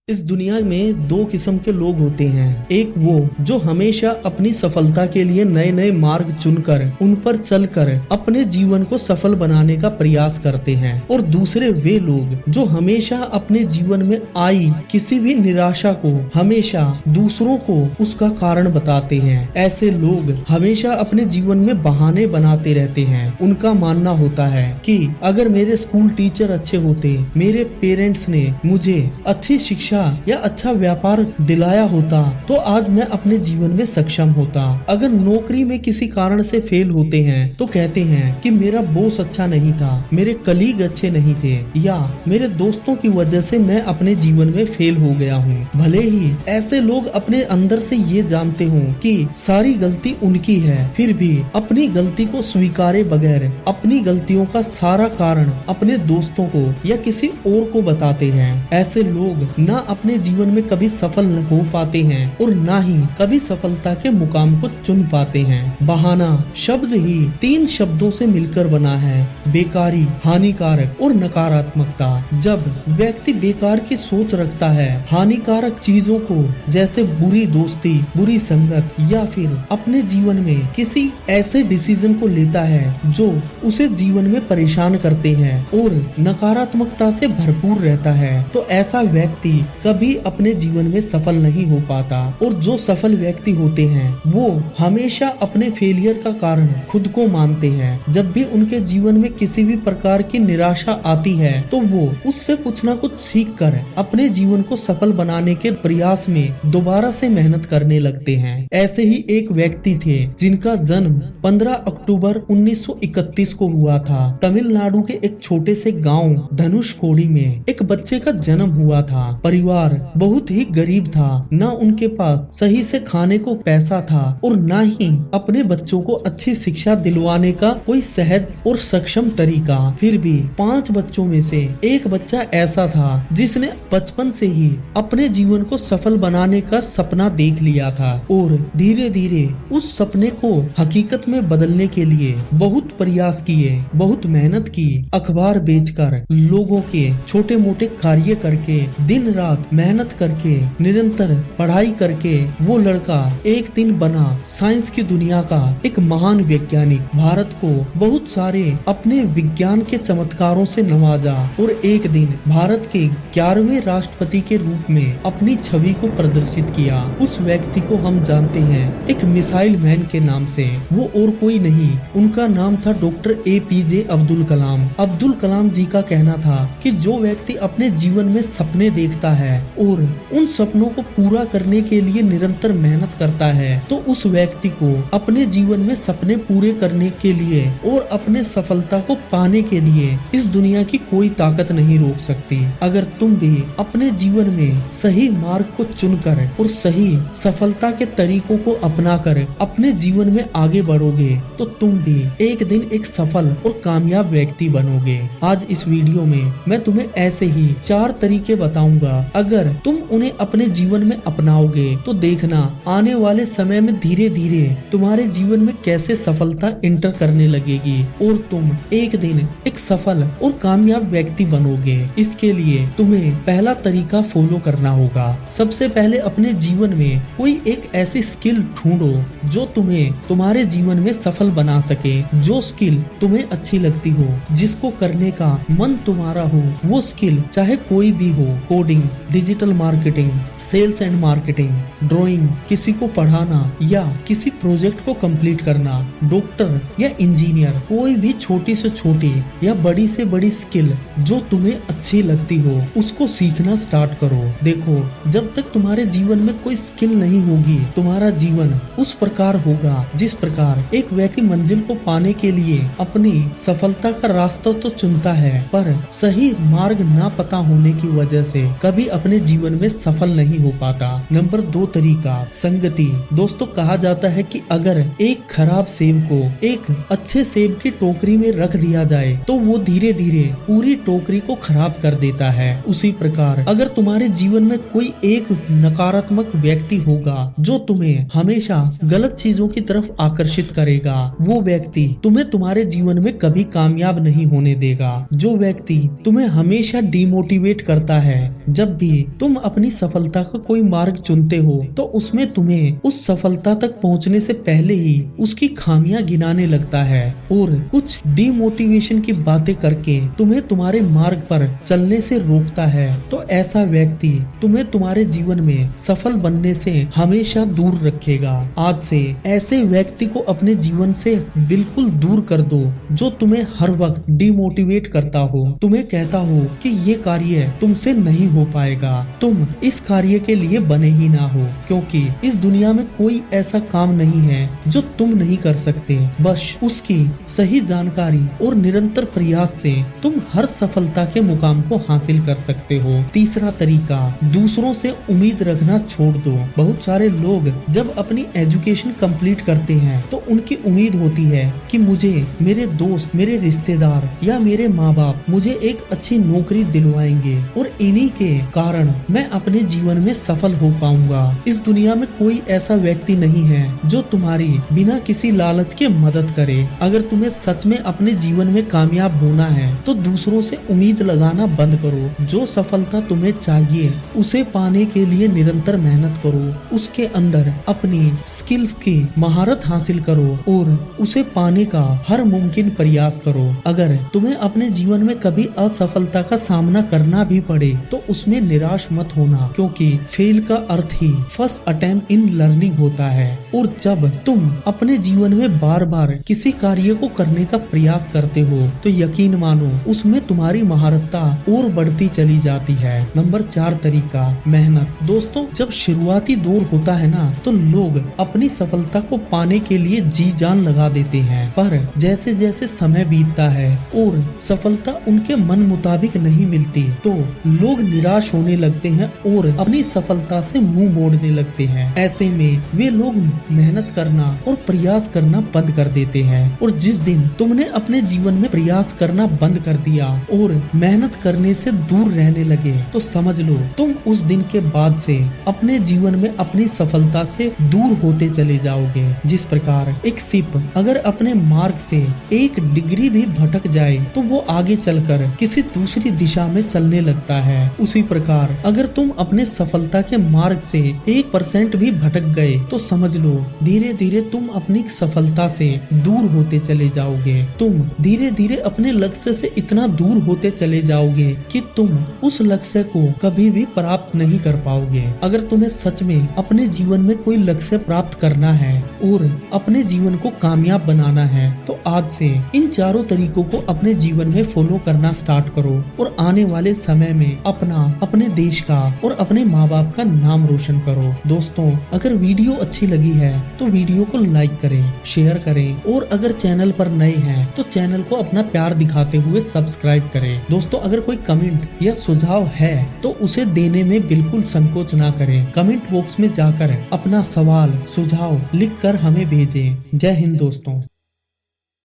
इस दुनिया में दो किस्म के लोग होते हैं। एक वो जो हमेशा अपनी सफलता के लिए नए नए मार्ग चुनकर उन पर चलकर अपने जीवन को सफल बनाने का प्रयास करते हैं, और दूसरे वे लोग जो हमेशा अपने जीवन में आई किसी भी निराशा को हमेशा दूसरों को उसका कारण बताते हैं। ऐसे लोग हमेशा अपने जीवन में बहाने बनाते रहते हैं। उनका मानना होता है कि अगर मेरे स्कूल टीचर अच्छे होते, मेरे पेरेंट्स ने मुझे अच्छी शिक्षा या अच्छा व्यापार दिलाया होता, तो आज मैं अपने जीवन में सक्षम होता। अगर नौकरी में किसी कारण से फेल होते हैं तो कहते हैं कि मेरा बॉस अच्छा नहीं था, मेरे कलीग अच्छे नहीं थे, या मेरे दोस्तों की वजह से मैं अपने जीवन में फेल हो गया हूँ। भले ही ऐसे लोग अपने अंदर से ये जानते हों कि सारी गलती उनकी है, फिर भी अपनी गलती को स्वीकारे बगैर अपनी गलतियों का सारा कारण अपने दोस्तों को या किसी और को बताते हैं। ऐसे लोग ना अपने जीवन में कभी सफल हो पाते हैं और ना ही कभी सफलता के मुकाम को चुन पाते हैं। बहाना शब्द ही 3 शब्दों से मिलकर बना है: बेकारी, हानिकारक और नकारात्मकता। जब व्यक्ति बेकार की सोच रखता है, हानिकारक चीजों को जैसे बुरी दोस्ती, बुरी संगत या फिर अपने जीवन में किसी ऐसे डिसीजन को लेता है जो उसे जीवन में परेशान करते हैं और नकारात्मकता से भरपूर रहता है, तो ऐसा व्यक्ति कभी अपने जीवन में सफल नहीं हो पाता। और जो सफल व्यक्ति होते हैं वो हमेशा अपने फेलियर का कारण खुद को मानते हैं। जब भी उनके जीवन में किसी भी प्रकार की निराशा आती है तो वो उससे कुछ ना कुछ सीख कर अपने जीवन को सफल बनाने के प्रयास में दोबारा से मेहनत करने लगते हैं। ऐसे ही एक व्यक्ति थे जिनका जन्म 15 अक्टूबर 1931 को हुआ था। तमिलनाडु के एक छोटे से गांव धनुषकोडी में एक बच्चे का जन्म हुआ था। परिवार बहुत ही गरीब था, ना उनके पास सही से खाने को पैसा था और ना ही अपने बच्चों को अच्छी शिक्षा दिलवाने का कोई सहज और सक्षम तरीका। फिर भी 5 बच्चों में से एक बच्चा ऐसा था जिसने बचपन से ही अपने जीवन को सफल बनाने का सपना देख लिया था और धीरे धीरे उस सपने को हकीकत में बदलने के लिए बहुत प्रयास किए, बहुत मेहनत की। अखबार बेचकर, लोगों के छोटे मोटे कार्य करके, दिन रात मेहनत करके, निरंतर पढ़ाई करके वो लड़का एक दिन बना साइंस की दुनिया का एक महान वैज्ञानिक। भारत को बहुत सारे अपने विज्ञान के चमत्कारों से नवाजा और एक दिन भारत के 11वें राष्ट्रपति के रूप में अपनी छवि को प्रदर्शित किया। उस व्यक्ति को हम जानते हैं एक मिसाइल मैन के नाम से। वो और कोई नहीं, उनका नाम था डॉक्टर APJ अब्दुल कलाम। अब्दुल कलाम जी का कहना था कि जो व्यक्ति अपने जीवन में सपने देखता है और उन सपनों को पूरा करने के लिए निरंतर मेहनत करता है, तो उस व्यक्ति को अपने जीवन में सपने पूरे करने के लिए और अपने सफलता को पाने के लिए इस दुनिया की कोई ताकत नहीं रोक सकती। अगर तुम भी अपने जीवन में सही मार्ग को चुनकर और सही सफलता के तरीकों को अपनाकर अपने जीवन में आगे बढ़ोगे, तो तुम भी एक दिन एक सफल और कामयाब व्यक्ति बनोगे। आज इस वीडियो में मैं तुम्हें ऐसे ही 4 तरीके बताऊंगा। अगर तुम उन्हें अपने जीवन में अपनाओगे तो देखना आने वाले समय में धीरे धीरे तुम्हारे जीवन में कैसे सफलता एंटर करने लगेगी और तुम एक दिन एक सफल और कामयाब व्यक्ति बनोगे। इसके लिए तुम्हें पहला तरीका फॉलो करना होगा। सबसे पहले अपने जीवन में कोई एक ऐसी स्किल ढूंढो जो तुम्हें तुम्हारे जीवन में सफल बना सके। जो स्किल तुम्हें अच्छी लगती हो, जिसको करने का मन तुम्हारा हो, वो स्किल चाहे कोई भी हो, coding, digital marketing, sales and marketing, drawing, किसी को पढ़ाना या किसी प्रोजेक्ट को कंप्लीट करना, डॉक्टर या इंजीनियर, कोई भी छोटी से छोटी या बड़ी से बड़ी स्किल जो तुम्हें अच्छी लगती हो उसको सीखना स्टार्ट करो। देखो, जब तक तुम्हारे जीवन में कोई स्किल नहीं होगी, तुम्हारा जीवन उस प्रकार होगा जिस प्रकार एक व्यक्ति मंजिल को पाने के लिए अपनी सफलता का रास्ता तो चुनता है, पर सही मार्ग ना पता होने की वजह से कभी अपने जीवन में सफल नहीं हो पाता। नंबर 2 तरीका, संगति। दोस्तों, कहा जाता है कि अगर एक खराब सेब को एक अच्छे सेब की टोकरी में रख दिया जाए तो वो धीरे धीरे पूरी टोकरी को खराब कर देता है। उसी प्रकार अगर तुम्हारे जीवन में कोई एक नकारात्मक व्यक्ति होगा जो तुम्हें हमेशा गलत चीजों की तरफ आकर्षित करेगा, वो व्यक्ति तुम्हें तुम्हारे जीवन में कभी कामयाब नहीं होने देगा। जो व्यक्ति तुम्हें हमेशा डिमोटिवेट करता है, जब जब भी तुम अपनी सफलता का कोई मार्ग चुनते हो तो उसमें तुम्हें उस सफलता तक पहुंचने से पहले ही उसकी खामियां गिनाने लगता है और कुछ डिमोटिवेशन की बातें करके तुम्हें तुम्हारे मार्ग पर चलने से रोकता है, तो ऐसा व्यक्ति तुम्हें तुम्हारे जीवन में सफल बनने से हमेशा दूर रखेगा। आज से ऐसे व्यक्ति को अपने जीवन से बिल्कुल दूर कर दो जो तुम्हें हर वक्त डिमोटिवेट करता हो, तुम्हें कहता हो कि ये कार्य तुमसे नहीं हो पाएगा, तुम इस कार्य के लिए बने ही ना हो, क्योंकि इस दुनिया में कोई ऐसा काम नहीं है जो तुम नहीं कर सकते। बस उसकी सही जानकारी और निरंतर प्रयास से तुम हर सफलता के मुकाम को हासिल कर सकते हो। तीसरा तरीका, दूसरों से उम्मीद रखना छोड़ दो। बहुत सारे लोग जब अपनी एजुकेशन कंप्लीट करते हैं तो उनकी उम्मीद होती है कि मुझे मेरे दोस्त, मेरे रिश्तेदार या मेरे माँ बाप मुझे एक अच्छी नौकरी दिलवाएंगे और इन्हीं के कारण मैं अपने जीवन में सफल हो पाऊंगा। इस दुनिया में कोई ऐसा व्यक्ति नहीं है जो तुम्हारी बिना किसी लालच के मदद करे। अगर तुम्हें सच में अपने जीवन में कामयाब होना है तो दूसरों से उम्मीद लगाना बंद करो। जो सफलता तुम्हें चाहिए उसे पाने के लिए निरंतर मेहनत करो, उसके अंदर अपनी स्किल्स की महारत हासिल करो और उसे पाने का हर मुमकिन प्रयास करो। अगर तुम्हें अपने जीवन में कभी असफलता का सामना करना भी पड़े तो उसमें निराश मत होना, क्योंकि फेल का अर्थ ही फर्स्ट अटेम्प्ट इन लर्निंग होता है। और जब तुम अपने जीवन में बार बार किसी कार्य को करने का प्रयास करते हो तो यकीन मानो उसमें तुम्हारी महारतता और बढ़ती चली जाती है। नंबर 4 तरीका, मेहनत। दोस्तों, जब शुरुआती दौर होता है ना तो लोग अपनी सफलता को पाने के लिए जी जान लगा देते हैं, पर जैसे जैसे समय बीतता है और सफलता उनके मन मुताबिक नहीं मिलती तो लोग निराश होने लगते हैं और अपनी सफलता से मुंह मोड़ने लगते हैं। ऐसे में वे लोग मेहनत करना और प्रयास करना बंद कर देते हैं, और जिस दिन तुमने अपने जीवन में प्रयास करना बंद कर दिया और मेहनत करने से दूर रहने लगे तो समझ लो तुम उस दिन के बाद से अपने जीवन में अपनी सफलता से दूर होते चले जाओगे। जिस प्रकार एक शिप अगर अपने मार्ग से 1 डिग्री भी भटक जाए तो वो आगे चलकर किसी दूसरी दिशा में चलने लगता है, उसी प्रकार अगर तुम अपने सफलता के मार्ग से 1% भी भटक गए तो समझ लो धीरे धीरे तुम अपनी सफलता से दूर होते चले जाओगे। तुम धीरे धीरे अपने लक्ष्य से इतना दूर होते चले जाओगे कि तुम उस लक्ष्य को कभी भी प्राप्त नहीं कर पाओगे। अगर तुम्हें सच में अपने जीवन में कोई लक्ष्य प्राप्त करना है और अपने जीवन को कामयाब बनाना है तो आज से इन चारों तरीकों को अपने जीवन में फॉलो करना स्टार्ट करो और आने वाले समय में अपना, अपने देश का और अपने माँ बाप का नाम रोशन करो। दोस्तों, अगर वीडियो अच्छी लगी है तो वीडियो को लाइक करें, शेयर करें और अगर चैनल पर नए हैं तो चैनल को अपना प्यार दिखाते हुए सब्सक्राइब करें। दोस्तों, अगर कोई कमेंट या सुझाव है तो उसे देने में बिल्कुल संकोच ना करें। कमेंट बॉक्स में जाकर अपना सवाल, सुझाव लिखकर हमें भेजें। जय हिंद दोस्तों।